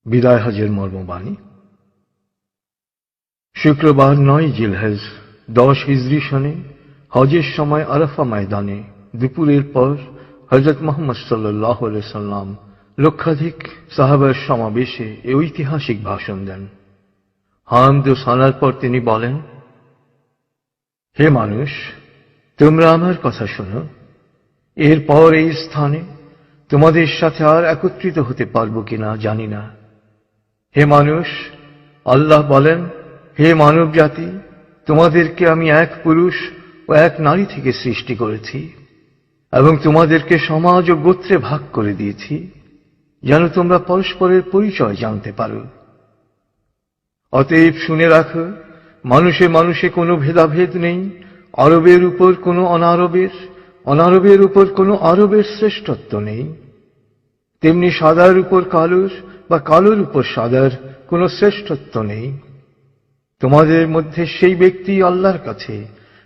বিদায় হজের মর্মবাণী। শুক্রবার 9 জিলহজ 10 হিজরি সনে হজের সময় আরাফা ময়দানে দুপুরের পর হযরত মুহাম্মদ সাল্লাল্লাহু আলাইহি সাল্লাম লক্ষাধিক সাহাবার সমাবেশে এই ঐতিহাসিক ভাষণ দেন। হামদ ও সানার পর তিনি বলেন, হে মানুষ, তোমরা আমার কথা শোনো। এরপর এই স্থানে তোমাদের সাথে আর একত্রিত হতে পারবো কিনা জানি না। হে মানুষ, আল্লাহ বলেন, হে মানব জাতি, তোমাদেরকে আমি এক পুরুষ ও এক নারী থেকে সৃষ্টি করেছি এবং তোমাদেরকে সমাজ ও গোত্রে ভাগ করে দিয়েছি যেন তোমরা পরস্পরের পরিচয় জানতে পারো। অতএব শুনে রাখো, মানুষে মানুষে কোনো ভেদাভেদ নেই। আরবের উপর কোনো অনারবের, অনারবের উপর কোনো আরবের শ্রেষ্ঠত্ব নেই। তেমনি সাদার উপর কালোর বা কালোর উপর সাদার কোনো শ্রেষ্ঠত্ব নেই। তোমাদের মধ্যে সেই ব্যক্তি আল্লাহর কাছে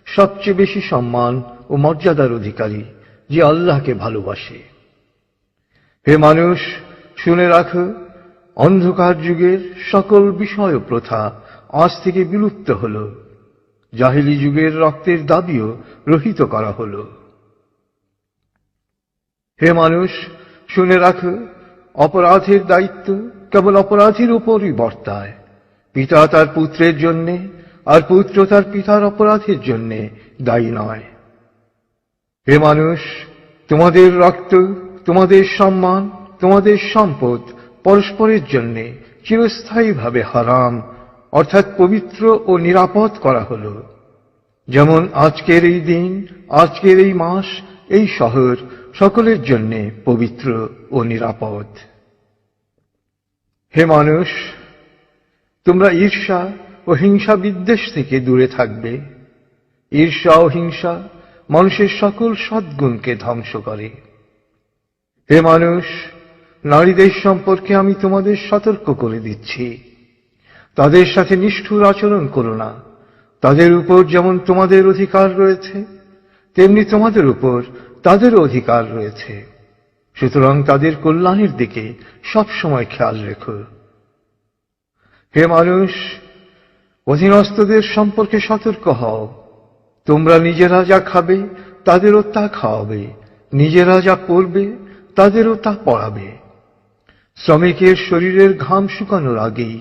সবচেয়ে বেশি সম্মান ও মর্যাদার অধিকারী যে আল্লাহকে ভালোবাসে। হে মানুষ, শুনে রাখো, অন্ধকার যুগের সকল বিষয় ও প্রথা আজ থেকে বিলুপ্ত হল। জাহেলি যুগের রক্তের দাবিও রহিত করা হল। হে মানুষ, শুনে রাখো, অপরাধের দায়িত্ব কেবল অপরাধীর উপরই বর্তায়। পিতা তার পুত্রের জন্যে আর পুত্র তার পিতার অপরাধের জন্যে দায়ী নয়। হে মানুষ, তোমাদের রক্ত, তোমাদের সম্মান, তোমাদের সম্পদ পরস্পরের জন্যে চিরস্থায়ীভাবে হারাম অর্থাৎ পবিত্র ও নিরাপদ করা হল। যেমন আজকের এই দিন, আজকের এই মাস, এই শহর সকলের জন্যে পবিত্র ও নিরাপদ। হে মানুষ, তোমরা ঈর্ষা ও হিংসা বিদ্বেষ থেকে দূরে থাকবে। ঈর্ষা ও হিংসা মানুষের সকল সদ্গুণকে ধ্বংস করে। হে মানুষ, নারীদের সম্পর্কে আমি তোমাদের সতর্ক করে দিচ্ছি। তাদের সাথে নিষ্ঠুর আচরণ করো না। তাদের উপর যেমন তোমাদের অধিকার রয়েছে, তেমনি তোমাদের উপর তাদেরও অধিকার রয়েছে। সুতরাং তাদের কল্যাণের দিকে সবসময় খেয়াল রেখো। হে মানুষ, অধীনস্থদের সম্পর্কে সতর্ক হও। তোমরা নিজেরা যা খাবে তাদেরও তা খাওয়াবে, নিজেরা যা পরবে তাদেরও তা পরাবে। শ্রমিকের শরীরের ঘাম শুকানোর আগেই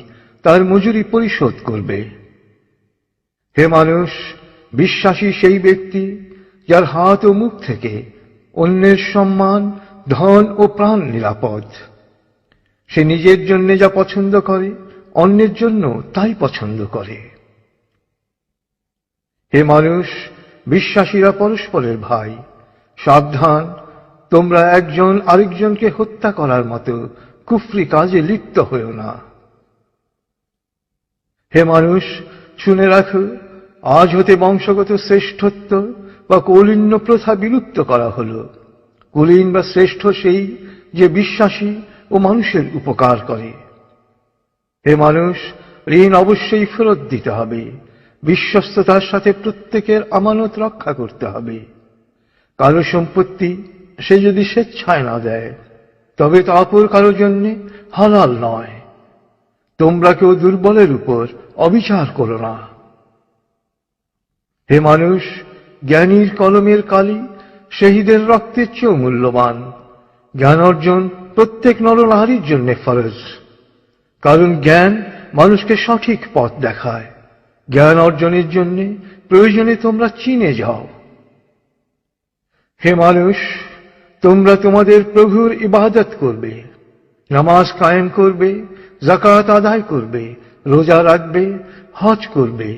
তার মজুরি পরিশোধ করবে। হে মানুষ, বিশ্বাসী সেই ব্যক্তি যার হাত ও মুখ থেকে অন্যের সম্মান, ধন ও প্রাণ নিরাপদ। সে নিজের জন্য যা পছন্দ করে অন্যের জন্য তাই পছন্দ করে। হে মানুষ, বিশ্বাসীরা পরস্পরের ভাই। সাবধান, তোমরা একজন আরেকজনকে হত্যা করার মতো কুফরি কাজে লিপ্ত হও না। হে মানুষ, শুনে রাখো, আজ হতে বংশগত শ্রেষ্ঠত্ব বা কৌলীন্য প্রথা বিলুপ্ত করা হল। কুলীন বা শ্রেষ্ঠ সেই যে বিশ্বাসী ও মানুষের উপকার করে। হে মানুষ, ঋণ অবশ্যই ফেরত দিতে হবে। বিশ্বস্ততার সাথে প্রত্যেকের আমানত রক্ষা করতে হবে। কারো সম্পত্তি সে যদি স্বেচ্ছায় না দেয় তবে তা অপর কারো জন্য হালাল নয়। তোমরা কেউ দুর্বলের উপর অবিচার করো না। হে মানুষ, জ্ঞানীর কলমের কালি শহীদের রক্তের চেয়েও মূল্যবান। জ্ঞান অর্জন প্রত্যেক নরনারীর জন্য ফরজ, কারণ জ্ঞান মানুষকে সঠিক পথ দেখায়। জ্ঞান অর্জনের জন্য প্রয়োজনে তোমরা চীনে যাও। হে মানুষ, তোমরা তোমাদের প্রভুর ইবাদত করবে, নামাজ কায়েম করবে, যাকাত আদায় করবে, রোজা রাখবে, হজ করবে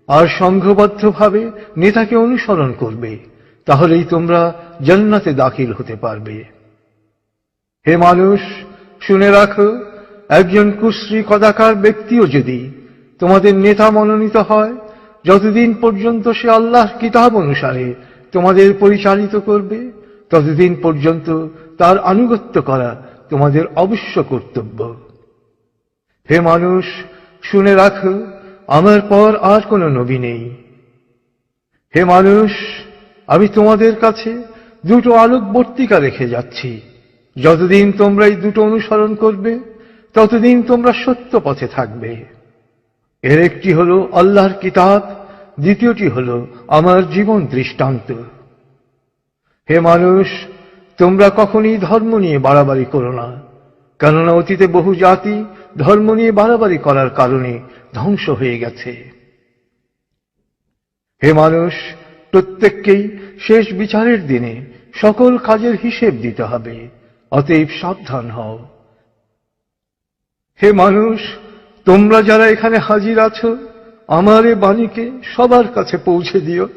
আর সংঘবদ্ধভাবে নেতাকে অনুসরণ করবে। তাহলেই তোমরা জান্নাতে দাখিল হতে পারবে। হে মানুষ, শুনে রাখো, একজন কুশ্রী কদাকার ব্যক্তিও যদি তোমাদের নেতা মনোনীত হয়, যতদিন পর্যন্ত সে আল্লাহর কিতাব অনুসারে তোমাদের পরিচালিত করবে, ততদিন পর্যন্ত তার আনুগত্য করা তোমাদের অবশ্য কর্তব্য। হে মানুষ, শুনে রাখো, আমার পর আর কোনো নবী নেই। হে মানুষ, আমি তোমাদের কাছে দুটো আলোকবর্তিকা রেখে যাচ্ছি। যতদিন তোমরা এই দুটো অনুসরণ করবে ততদিন তোমরা সত্য পথে থাকবে। এর একটি হল আল্লাহর কিতাব, দ্বিতীয়টি হল আমার জীবন দৃষ্টান্ত। হে মানুষ, তোমরা কখনই ধর্ম নিয়ে বাড়াবাড়ি করো না, কেননা অতীতে বহু জাতি ধর্ম নিয়ে বাড়াবাড়ি করার কারণে ধ্বংস হয়ে গেছে। হে মানুষ, প্রত্যেককেই শেষ বিচারের দিনে সকল কাজের হিসেব দিতে হবে, অতএব সাবধান হও। হে মানুষ, তোমরা যারা এখানে হাজির আছো, আমার এ বাণীকে সবার কাছে পৌঁছে দিও।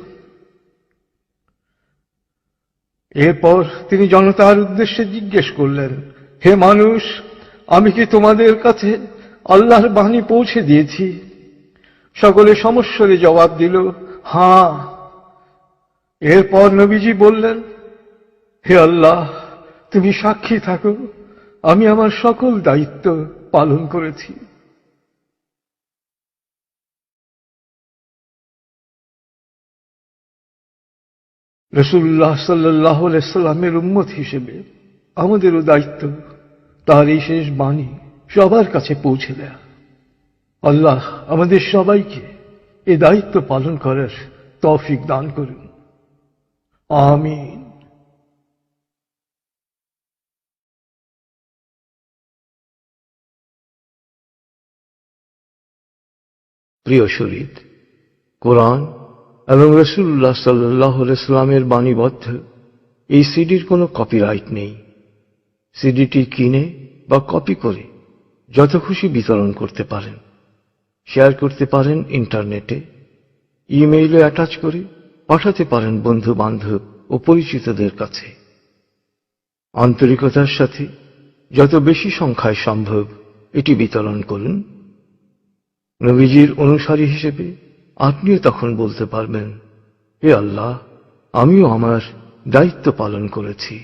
এরপর তিনি জনতার উদ্দেশ্যে জিজ্ঞেস করলেন, হে মানুষ, আমি কি তোমাদের কাছে আল্লাহর বাণী পৌঁছে দিয়েছি? সকলে সমস্বরে জবাব দিল, হ্যাঁ। এরপর নবীজি বললেন, হে আল্লাহ, তুমি সাক্ষী থাকো, আমি আমার সকল দায়িত্ব পালন করেছি। রাসূলুল্লাহ সাল্লাল্লাহু আলাইহি সাল্লামের উম্মত হিসেবে আমাদেরও দায়িত্ব তার এই শেষ বাণী সবার কাছে পৌঁছে দেয়া। আল্লাহ আমাদের সবাইকে এই দায়িত্ব পালন করার তৌফিক দান করুন। আমিন। প্রিয় শহীদ, কোরআন এবং রাসূলুল্লাহ সাল্লাল্লাহু আলাইহি সাল্লামের বাণীবদ্ধ এই সিডির কোনো কপিরাইট নেই। সিডিটি কিনে বা কপি করে যত খুশি বিতরণ করতে পারেন, শেয়ার করতে পারেন ইন্টারনেটে, ইমেইলে অ্যাটাচ করে পাঠাতে পারেন বন্ধু বান্ধব ও পরিচিতদের কাছে। আন্তরিকতার সাথে যত বেশি সংখ্যায় সম্ভব এটি বিতরণ করুন। নবীজির অনুসারী হিসেবে আপনিও তখন বলতে পারবেন, হে আল্লাহ, আমিও আমার দায়িত্ব পালন করেছি।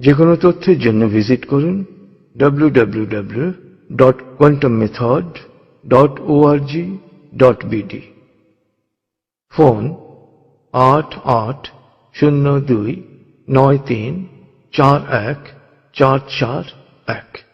যে কোনো তথ্যের জন্য ভিজিট করুন www.quantummethod.org.bd। ফোন 880293414441।